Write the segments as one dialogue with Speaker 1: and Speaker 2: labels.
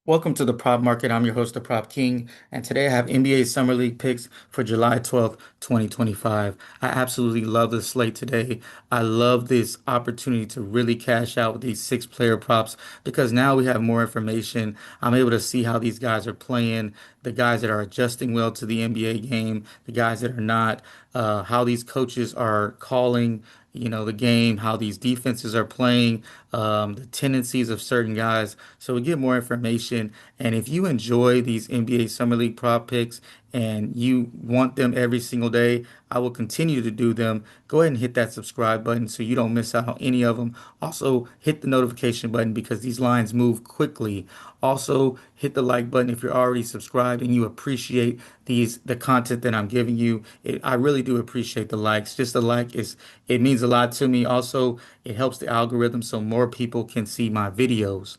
Speaker 1: Welcome to the Prop Market. I'm your host, the Prop King, and today I have NBA Summer League picks for July 12th, 2025. I absolutely love the slate today. I love this opportunity to really cash out with these six-player props because now we have more information. I'm able to see how these guys are playing, the guys that are adjusting well to the NBA game, the guys that are not, how these coaches are calling the game, how these defenses are playing, the tendencies of certain guys. So we get more information. And if you enjoy these NBA Summer League prop picks and you want them every single day, I will continue to do them. Go ahead and hit that subscribe button so you don't miss out on any of them. Also, hit the notification button because these lines move quickly. Also, hit the like button if you're already subscribed and you appreciate the content that I'm giving you. I really do appreciate the likes. Just a like is it means a lot to me. Also, it helps the algorithm so more people can see my videos.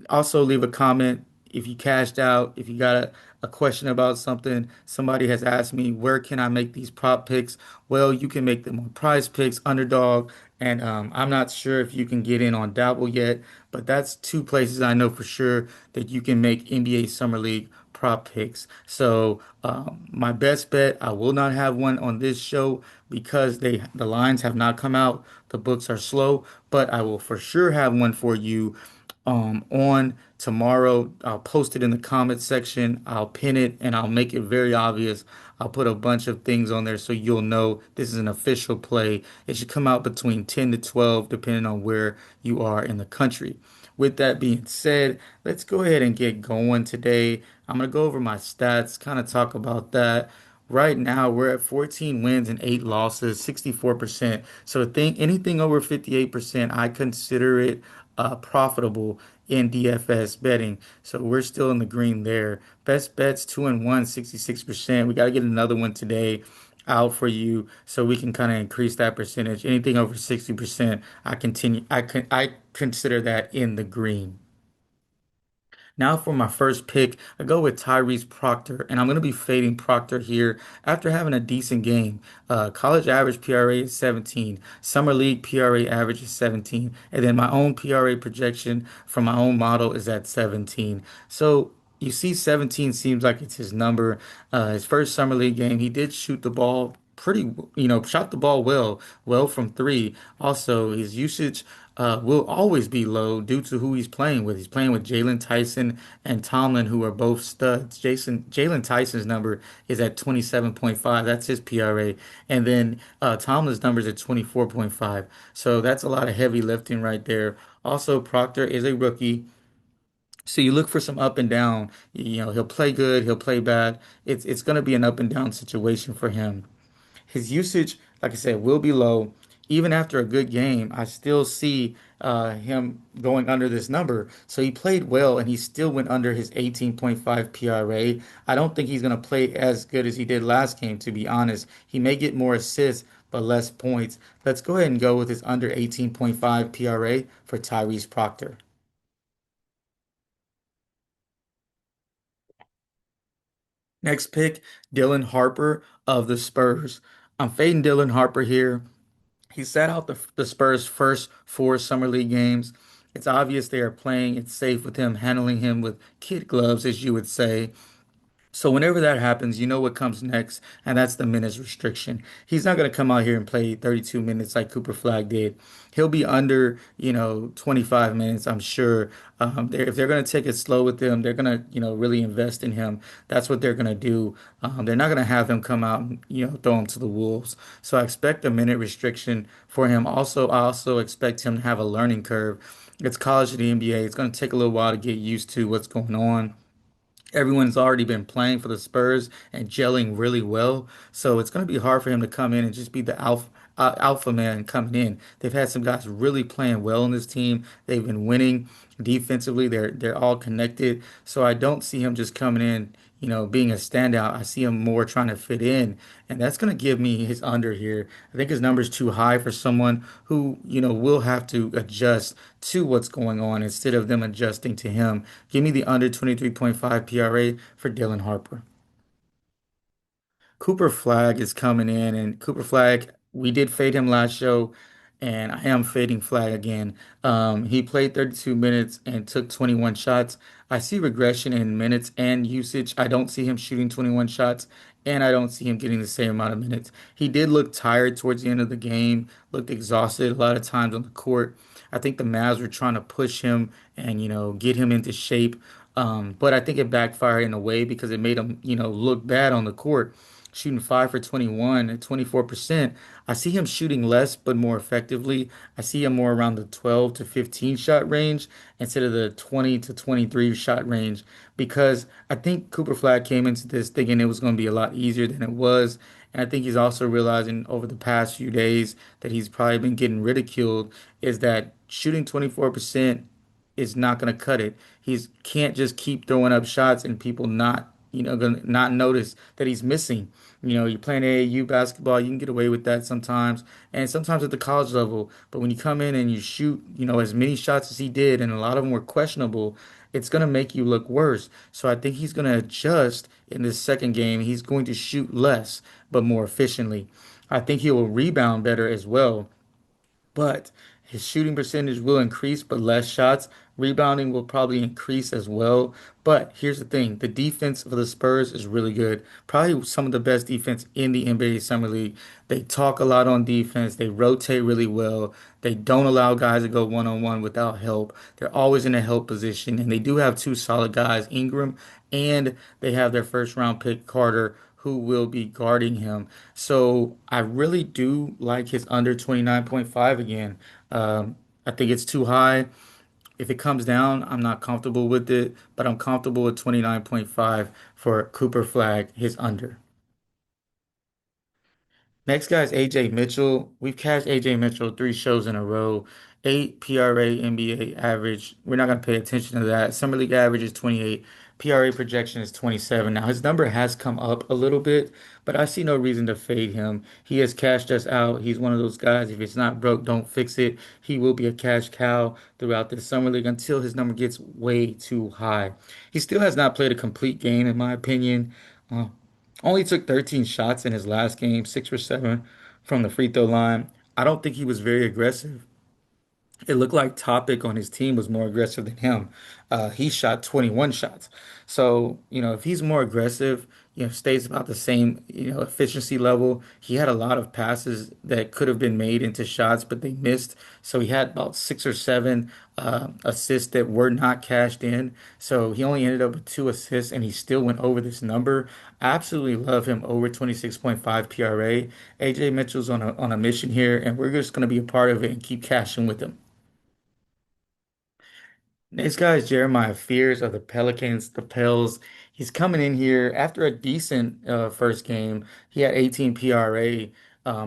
Speaker 1: Also, leave a comment if you cashed out, if you got a question about something. Somebody has asked me, where can I make these prop picks? Well, you can make them on Prize Picks, Underdog, and I'm not sure if you can get in on Dabble yet, but that's two places I know for sure that you can make NBA Summer League prop picks. So my best bet, I will not have one on this show because the lines have not come out. The books are slow, but I will for sure have one for you on tomorrow. I'll post it in the comment section. I'll pin it and I'll make it very obvious. I'll put a bunch of things on there so you'll know this is an official play. It should come out between 10 to 12, depending on where you are in the country. With that being said, let's go ahead and get going today. I'm going to go over my stats, kind of talk about that. Right now, we're at 14 wins and 8 losses, 64%. So anything over 58%, I consider it profitable in DFS betting. So we're still in the green there. Best bets 2 and 1, 66%. We got to get another one today out for you so we can kind of increase that percentage. Anything over 60%, I consider that in the green. Now for my first pick, I go with Tyrese Proctor, and I'm going to be fading Proctor here after having a decent game. College average PRA is 17, summer league PRA average is 17, and then my own PRA projection from my own model is at 17. So you see 17 seems like it's his number. His first summer league game, he did shoot the ball pretty, shot the ball well from three. Also, his usage will always be low due to who he's playing with. He's playing with Jalen Tyson and Tomlin, who are both studs. Jalen Tyson's number is at 27.5. That's his PRA. And then Tomlin's number is at 24.5. So that's a lot of heavy lifting right there. Also, Proctor is a rookie. So you look for some up and down. He'll play good, he'll play bad. It's going to be an up and down situation for him. His usage, like I said, will be low. Even after a good game, I still see him going under this number. So he played well and he still went under his 18.5 PRA. I don't think he's going to play as good as he did last game, to be honest. He may get more assists, but less points. Let's go ahead and go with his under 18.5 PRA for Tyrese Proctor. Next pick, Dylan Harper of the Spurs. I'm fading Dylan Harper here. He sat out the Spurs' first four Summer League games. It's obvious they are playing it safe with him, handling him with kid gloves, as you would say. So whenever that happens, you know what comes next, and that's the minutes restriction. He's not going to come out here and play 32 minutes like Cooper Flag did. He'll be under, 25 minutes, I'm sure. If they're going to take it slow with him, they're going to, really invest in him. That's what they're going to do. They're not going to have him come out and, throw him to the wolves. So I expect a minute restriction for him. Also, I also expect him to have a learning curve. It's college to the NBA. It's going to take a little while to get used to what's going on. Everyone's already been playing for the Spurs and gelling really well. So it's going to be hard for him to come in and just be the alpha man coming in. They've had some guys really playing well in this team. They've been winning defensively. They're all connected. So I don't see him just coming in, being a standout. I see him more trying to fit in, and that's going to give me his under here. I think his number is too high for someone who, will have to adjust to what's going on instead of them adjusting to him. Give me the under 23.5 PRA for Dylan Harper. Cooper Flag is coming in, and Cooper Flag, we did fade him last show, and I am fading Flag again. He played 32 minutes and took 21 shots. I see regression in minutes and usage. I don't see him shooting 21 shots, and I don't see him getting the same amount of minutes. He did look tired towards the end of the game, looked exhausted a lot of times on the court. I think the Mavs were trying to push him and, get him into shape. But I think it backfired in a way because it made him, look bad on the court, shooting 5 for 21 at 24%. I see him shooting less but more effectively. I see him more around the 12 to 15 shot range instead of the 20 to 23 shot range because I think Cooper Flag came into this thinking it was going to be a lot easier than it was. And I think he's also realizing over the past few days that he's probably been getting ridiculed is that shooting 24% is not going to cut it. He's can't just keep throwing up shots and people not, gonna not notice that he's missing. You're playing AAU basketball, you can get away with that sometimes, and sometimes at the college level. But when you come in and you shoot, as many shots as he did, and a lot of them were questionable, it's going to make you look worse. So I think he's going to adjust in this second game. He's going to shoot less, but more efficiently. I think he will rebound better as well, but his shooting percentage will increase, but less shots. Rebounding will probably increase as well. But here's the thing, the defense for the Spurs is really good. Probably some of the best defense in the NBA Summer League. They talk a lot on defense. They rotate really well. They don't allow guys to go one on one without help. They're always in a help position. And they do have two solid guys, Ingram, and they have their first round pick, Carter, who will be guarding him. So I really do like his under 29.5 again. I think it's too high. If it comes down, I'm not comfortable with it, but I'm comfortable with 29.5 for Cooper Flag, his under. Next guy is AJ Mitchell. We've cashed AJ Mitchell 3 shows in a row. 8 PRA NBA average. We're not going to pay attention to that. Summer League average is 28. PRA projection is 27. Now his number has come up a little bit, but I see no reason to fade him. He has cashed us out. He's one of those guys. If it's not broke, don't fix it. He will be a cash cow throughout this summer league until his number gets way too high. He still has not played a complete game, in my opinion. Uh, Only took 13 shots in his last game, 6 for 7 from the free throw line. I don't think he was very aggressive. It looked like Topic on his team was more aggressive than him. He shot 21 shots. So, if he's more aggressive, stays about the same, efficiency level. He had a lot of passes that could have been made into shots, but they missed. So he had about 6 or 7 assists that were not cashed in. So he only ended up with 2 assists and he still went over this number. I absolutely love him over 26.5 PRA. AJ Mitchell's on a mission here, and we're just going to be a part of it and keep cashing with him. This guy is Jeremiah Fears of the Pelicans, the Pels. He's coming in here after a decent first game. He had 18 PRA,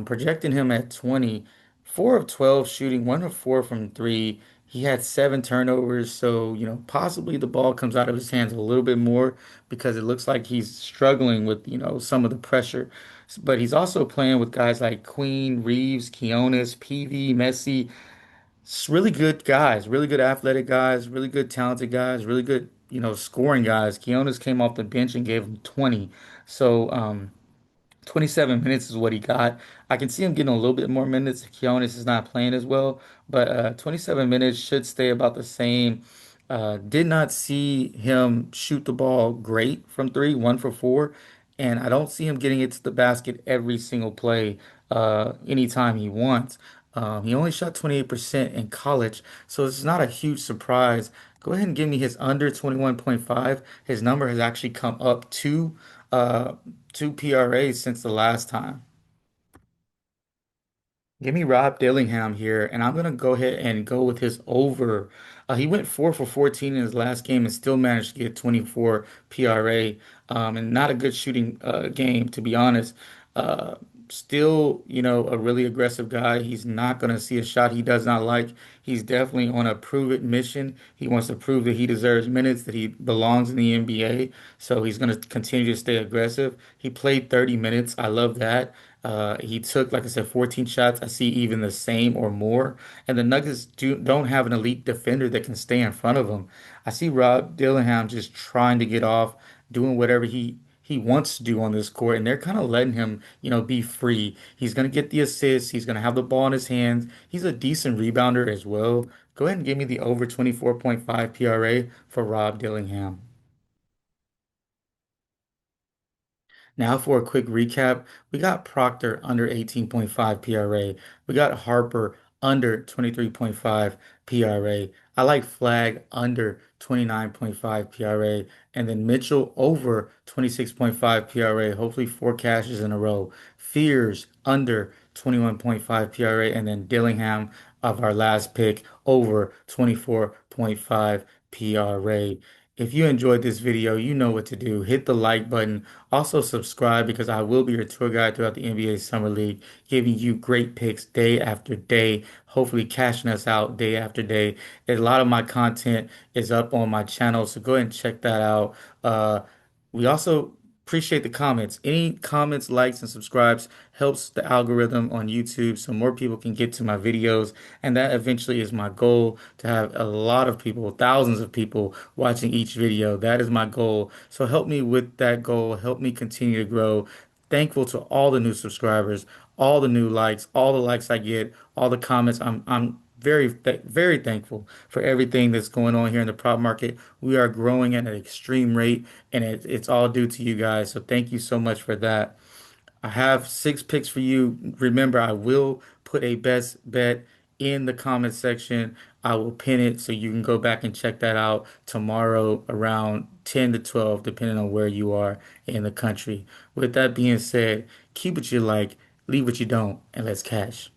Speaker 1: projecting him at 20, 4 of 12 shooting, 1 of 4 from three. He had 7 turnovers, so possibly the ball comes out of his hands a little bit more because it looks like he's struggling with some of the pressure. But he's also playing with guys like Queen, Reeves, Keonis, PV, Messi. It's really good guys, really good athletic guys, really good talented guys, really good, scoring guys. Keonis came off the bench and gave him 20. So, 27 minutes is what he got. I can see him getting a little bit more minutes. Keonis is not playing as well, but 27 minutes should stay about the same. Did not see him shoot the ball great from three, 1 for 4, and I don't see him getting it to the basket every single play, anytime he wants. He only shot 28% in college, so it's not a huge surprise. Go ahead and give me his under 21.5. His number has actually come up uh, 2 PRAs since the last time. Give me Rob Dillingham here, and I'm gonna go ahead and go with his over. He went 4 for 14 in his last game and still managed to get 24 PRA, and not a good shooting game, to be honest. Uh, Still, a really aggressive guy. He's not gonna see a shot he does not like. He's definitely on a prove it mission. He wants to prove that he deserves minutes, that he belongs in the NBA. So he's gonna continue to stay aggressive. He played 30 minutes. I love that. He took, like I said, 14 shots. I see even the same or more. And the Nuggets don't have an elite defender that can stay in front of him. I see Rob Dillingham just trying to get off, doing whatever he he wants to do on this court, and they're kind of letting him, be free. He's going to get the assists. He's going to have the ball in his hands. He's a decent rebounder as well. Go ahead and give me the over 24.5 PRA for Rob Dillingham. Now for a quick recap, we got Proctor under 18.5 PRA. We got Harper under 23.5 PRA. I like Flag under 29.5 PRA. And then Mitchell over 26.5 PRA. Hopefully four cashes in a row. Fears under 21.5 PRA. And then Dillingham of our last pick over 24.5 PRA. If you enjoyed this video, you know what to do. Hit the like button. Also subscribe because I will be your tour guide throughout the NBA Summer League, giving you great picks day after day, hopefully cashing us out day after day. A lot of my content is up on my channel, so go ahead and check that out. We also appreciate the comments. Any comments, likes, and subscribes helps the algorithm on YouTube so more people can get to my videos. And that eventually is my goal to have a lot of people, thousands of people watching each video. That is my goal. So help me with that goal. Help me continue to grow. Thankful to all the new subscribers, all the new likes, all the likes I get, all the comments. I'm very thankful for everything that's going on here in the prop market. We are growing at an extreme rate, and it's all due to you guys. So thank you so much for that. I have six picks for you. Remember, I will put a best bet in the comment section. I will pin it so you can go back and check that out tomorrow around 10 to 12, depending on where you are in the country. With that being said, keep what you like, leave what you don't, and let's cash.